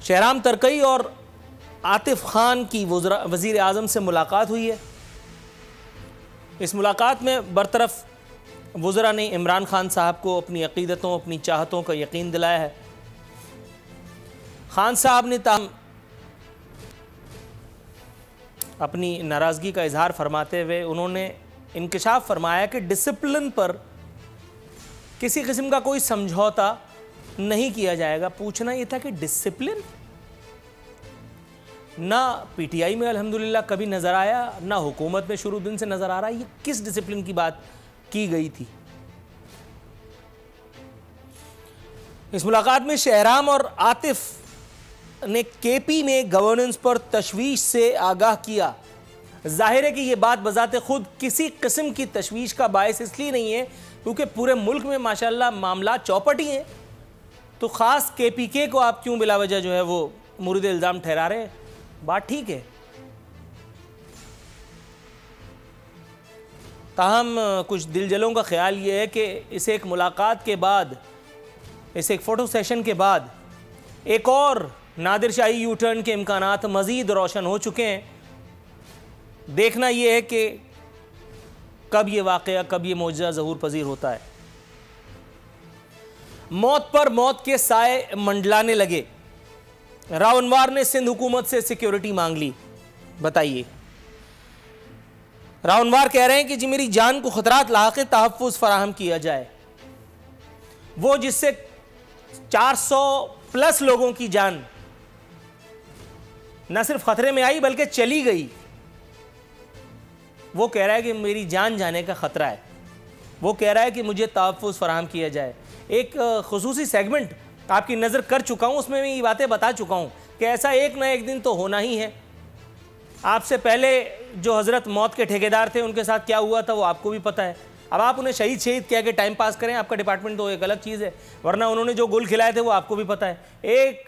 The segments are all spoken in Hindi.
शहराम तरकई और आतिफ खान की वज़ीर आज़म से मुलाकात हुई है। इस मुलाकात में बरतरफ वज़रा ने इमरान खान साहब को अपनी अक़ीदतों, अपनी चाहतों का यकीन दिलाया है। खान साहब ने अपनी नाराज़गी का इजहार फरमाते हुए उन्होंने इंकिशाफ फरमाया कि डिसिप्लिन पर किसी किस्म का कोई समझौता नहीं किया जाएगा। पूछना यह था कि डिसिप्लिन ना पीटीआई में अल्हम्दुलिल्लाह कभी नज़र आया, ना हुकूमत में शुरू दिन से नज़र आ रहा है। ये किस डिसिप्लिन की बात की गई थी? इस मुलाकात में शहराम और आतिफ ने केपी में गवर्नेंस पर तशवीश से आगाह किया। जाहिर है कि यह बात बजाते खुद किसी किस्म की तशवीश का बायस इसलिए नहीं है क्योंकि पूरे मुल्क में माशाल्लाह मामला चौपट ही हैं। तो ख़ास केपीके को आप क्यों बिला वजह जो है वो मुर्द इल्ज़ाम ठहरा रहे हैं? बात ठीक है, ताहम कुछ दिलजलों का ख्याल ये है कि इस एक मुलाकात के बाद, इस एक फ़ोटो सेशन के बाद एक और नादिर शाही यू टर्न के इम्कानात मज़ीद रोशन हो चुके हैं। देखना यह है कि कब ये वाक़या, कब ये मौजज़ा ज़हूर पजीर होता है। मौत पर मौत के साए मंडलाने लगे। रावनवार ने सिंध हुकूमत से सिक्योरिटी मांग ली। बताइए, रावनवार कह रहे हैं कि जी मेरी जान को खतरात लाके तहफ़्फ़ुज़ फराहम किया जाए। वो जिससे 400 प्लस लोगों की जान न सिर्फ खतरे में आई बल्कि चली गई, वो कह रहा है कि मेरी जान जाने का खतरा है। वो कह रहा है कि मुझे तहफ़्फ़ुज़ फराहम किया जाए। एक खुसूसी सेगमेंट आपकी नज़र कर चुका हूँ, उसमें मैं ये बातें बता चुका हूँ कि ऐसा एक ना एक दिन तो होना ही है। आपसे पहले जो हज़रत मौत के ठेकेदार थे उनके साथ क्या हुआ था वो आपको भी पता है। अब आप उन्हें शहीद शहीद कह के टाइम पास करें, आपका डिपार्टमेंट तो एक अलग चीज़ है, वरना उन्होंने जो गुल खिलाए थे वो आपको भी पता है। एक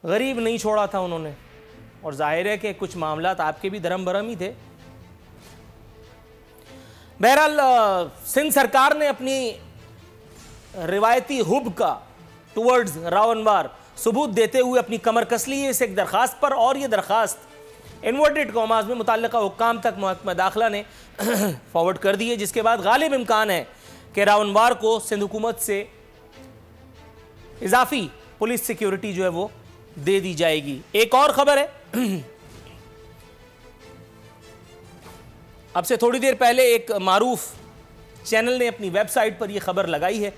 गरीब नहीं छोड़ा था उन्होंने, और जाहिर है कि कुछ मामलात आपके भी धर्म भरम ही थे। बहरहाल सिंध सरकार ने अपनी रिवायती हुब का टुवर्ड्स रावनवार सबूत देते हुए अपनी कमर कस ली है इस एक दरखास्त पर, और ये दरखास्त इन्वर्टेड कॉमास में मुतल्लिका हुक्काम तक महकमा दाखिला ने फॉरवर्ड कर दी है, जिसके बाद गालिब इम्कान है कि रावनवार को सिंध हुकूमत से इजाफी पुलिस सिक्योरिटी जो है वो दे दी जाएगी। एक और खबर है, अब से थोड़ी देर पहले एक मारूफ चैनल ने अपनी वेबसाइट पर यह खबर लगाई है।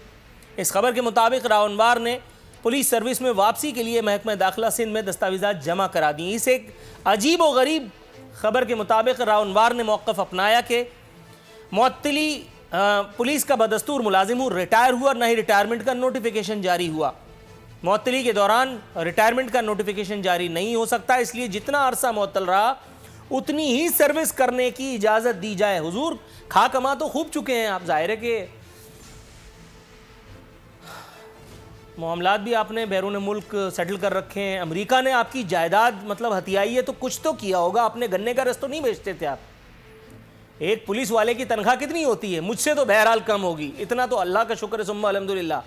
इस खबर के मुताबिक रावनवार ने पुलिस सर्विस में वापसी के लिए महकमा दाखिला सिंध में दस्तावेज़ात जमा करा दी। इस एक अजीब व गरीब खबर के मुताबिक रावनवार ने मौक़िफ़ अपनाया कि मुअत्तली पुलिस का बदस्तूर मुलाजिम रिटायर हुआ, न ही रिटायरमेंट का नोटिफिकेशन जारी हुआ। मुअत्तली के दौरान रिटायरमेंट का नोटिफिकेशन जारी नहीं हो सकता, इसलिए जितना अरसा मुअत्तल रहा उतनी ही सर्विस करने की इजाज़त दी जाए। हुजूर खा कमा तो खूब चुके हैं आप, जाहिर है कि मामलात भी आपने बैरून मुल्क सेटल कर रखे हैं। अमेरिका ने आपकी जायदाद मतलब हथियाई है तो कुछ तो किया होगा, आपने गन्ने का रस तो नहीं बेचते थे आप। एक पुलिस वाले की तनख्वाह कितनी होती है? मुझसे तो बहरहाल कम होगी, इतना तो अल्लाह का शुक्र है सुम्मा अल्हम्दुलिल्लाह।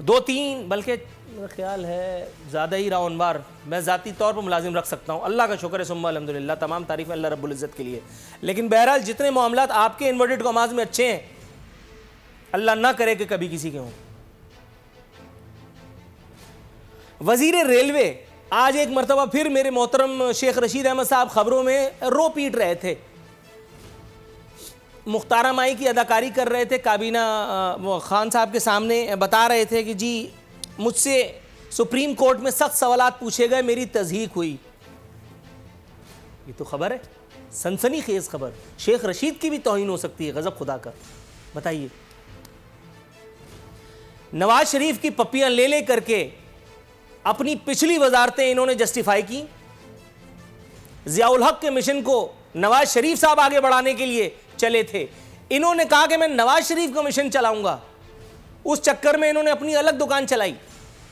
2-3 बल्कि मेरा ख्याल है ज़्यादा ही रावनवार मैं ज़ाती तौर पर मुलाजिम रख सकता हूँ। अल्लाह का शुक्र है सुम्मा अल्हम्दुलिल्लाह, तमाम तारीफ़ अल्लाह रब्बुल इज़्ज़त के लिए। लेकिन बहरहाल जितने मामलात आपके इन्वर्टेड कॉमास में अच्छे हैं, अल्लाह ना करे कि कभी किसी के हों। वज़ीर रेलवे आज एक मरतबा फिर मेरे मोहतरम शेख रशीद अहमद साहब खबरों में रो पीट रहे थे। मुख्तारा माई की अदाकारी कर रहे थे, काबीना खान साहब के सामने बता रहे थे कि जी मुझसे सुप्रीम कोर्ट में सख्त सवालात पूछे गए, मेरी तज़हीक हुई। ये तो खबर है, सनसनी खेज खबर। शेख रशीद की भी तौहीन हो सकती है, गजब खुदा का। बताइए, नवाज शरीफ की पप्पियां ले ले करके अपनी पिछली वजारतें इन्होंने जस्टिफाई की। ज़ियाउल हक के मिशन को नवाज शरीफ साहब आगे बढ़ाने के लिए चले थे। इन्होंने कहा कि मैं नवाज शरीफ का मिशन चलाऊंगा, उस चक्कर में इन्होंने अपनी अलग दुकान चलाई,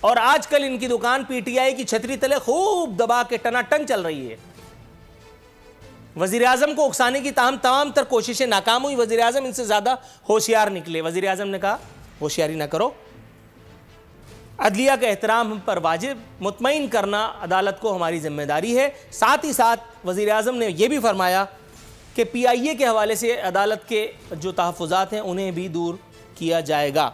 और आजकल इनकी दुकान पीटीआई की छतरी तले खूब दबा के टनाटन चल रही है। वज़ीर आज़म को उकसाने की तमाम तर कोशिशें नाकाम हुई। वज़ीर आज़म इनसे ज़्यादा होशियार निकले। वज़ीर आज़म ने कहा होशियारी ना करो, अदलिया का एहतराम हम पर वाजिब, मुतमईन करना अदालत को हमारी जिम्मेदारी है। साथ ही साथ वज़ीर आज़म ने यह भी फरमाया कि PIA के हवाले से अदालत के जो तहफ़्फ़ुज़ात हैं उन्हें भी दूर किया जाएगा।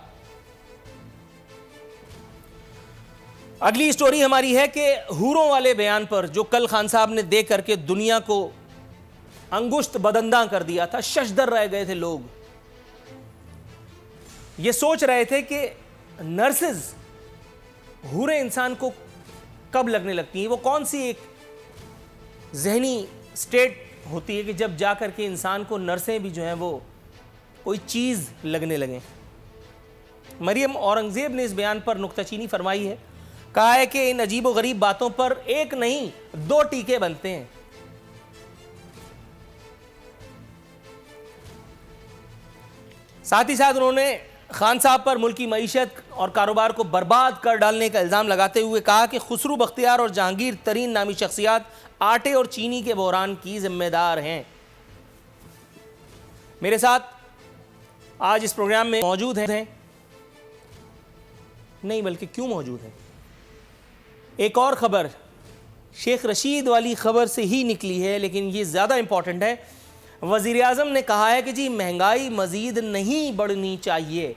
अगली स्टोरी हमारी है कि हूरों वाले बयान पर जो कल खान साहब ने दे करके दुनिया को अंगुश्त बदंदा कर दिया था, शशदर रह गए थे लोग। ये सोच रहे थे कि नर्सेज हूरें इंसान को कब लगने लगती हैं, वो कौन सी एक जहनी स्टेट होती है कि जब जा कर के इंसान को नर्सें भी जो हैं वो कोई चीज़ लगने लगें। मरियम औरंगज़ेब ने इस बयान पर नुक्ताचीनी फरमाई है। कहा है कि इन अजीब व गरीब बातों पर एक नहीं 2 टीके बनते हैं। साथ ही साथ उन्होंने खान साहब पर मुल्की मईशत और कारोबार को बर्बाद कर डालने का इल्ज़ाम लगाते हुए कहा कि खुसरू बख्तियार और जहांगीर तरीन नामी शख्सियात आटे और चीनी के बहरान की जिम्मेदार हैं। मेरे साथ आज इस प्रोग्राम में मौजूद हैं, नहीं बल्कि क्यों मौजूद हैं, एक और ख़बर शेख रशीद वाली ख़बर से ही निकली है, लेकिन ये ज़्यादा इम्पॉर्टेंट है। वज़ीर आज़म ने कहा है कि जी महंगाई मज़ीद नहीं बढ़नी चाहिए।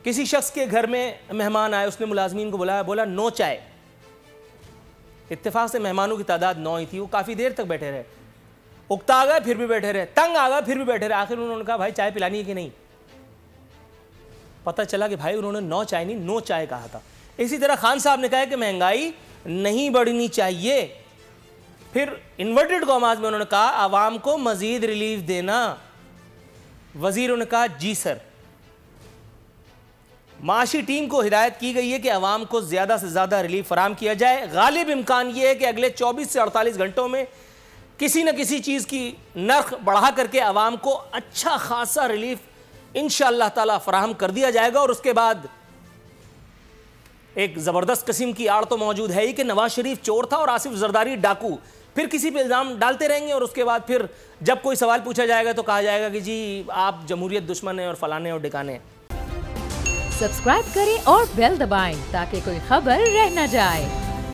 किसी शख्स के घर में मेहमान आए, उसने मुलाजमीन को बुलाया, बोला नो चाय। इत्तेफाक से मेहमानों की तादाद 9 ही थी। वो काफ़ी देर तक बैठे रहे, उकता आ गए फिर भी बैठे रहे, तंग आ गए फिर भी बैठे रहे। आखिर उन्होंने कहा भाई चाय पिलानी है कि नहीं। पता चला कि भाई उन्होंने 9 चाय नहीं 9 चाय कहा था। इसी तरह खान साहब ने कहा कि महंगाई नहीं बढ़नी चाहिए। फिर इन्वर्टेड कॉमास में उन्होंने कहा आवाम को मजीद रिलीफ देना। वजीरों ने कहा जी सर। माशी टीम को हिदायत की गई है कि आवाम को ज़्यादा से ज़्यादा रिलीफ फराहम किया जाए। गालिब इम्कान ये है कि अगले 24 से 48 घंटों में किसी न किसी चीज़ की नर्ख बढ़ा करके आवाम को अच्छा खासा रिलीफ इंशाअल्लाह ताला फराहम कर दिया जाएगा। और उसके बाद एक ज़बरदस्त किस्म की आड़ तो मौजूद है ही कि नवाज शरीफ चोर था और आसिफ जरदारी डाकू। फिर किसी पे इल्ज़ाम डालते रहेंगे और उसके बाद फिर जब कोई सवाल पूछा जाएगा तो कहा जाएगा कि जी आप जमहूरियत दुश्मन हैं और फलाने और डिकाने हैं। सब्सक्राइब करें और बेल दबाएं ताकि कोई खबर रह न जाए।